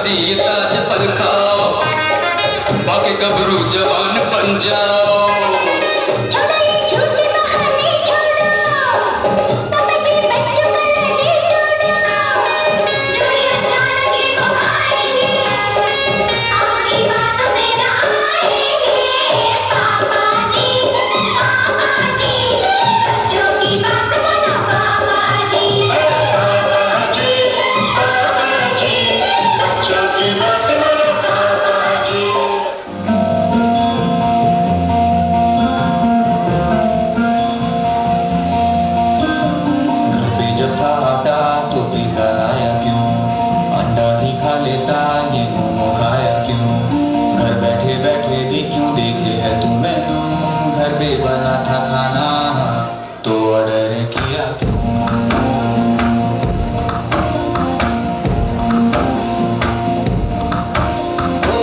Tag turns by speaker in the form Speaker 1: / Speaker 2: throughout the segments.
Speaker 1: हंसी ये ताज पर खाओ, बाकी गबरू जवान बन जाओ।
Speaker 2: बना था खाना तो ऑर्डर किया क्यों? ओ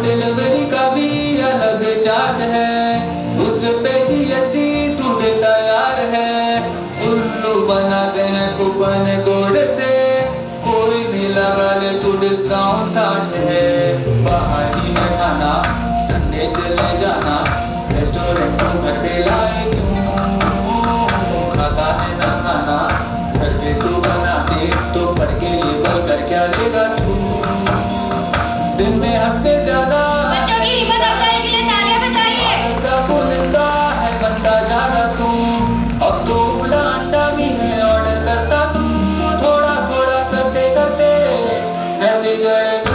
Speaker 2: डिलीवरी का भी अलग चार्ज है, उस पे जीएसटी तू देता यार है। उल्लू बनाते हैं कूपन कोड से, कोई भी लगा ले तू डिस्काउंट 60 है। बाहर ही है खाना, संडे चले जाना, रेस्टोरेंट को घर पे लाए क्यों? खाता है ना खाना घर पे तू बना दे, तो पढ़ के लेबल कर क्या लेगा तू? दिन में हद से ज्यादा
Speaker 3: बच्चों की हिम्मत अफजाई के लिए तालियां बजाइए।
Speaker 2: इसका पुलिंदा है बनता जा रहा तू, अब तो उबला अंडा भी है ऑर्डर करता तू। थोड़ा थोड़ा करते करते है बिगड़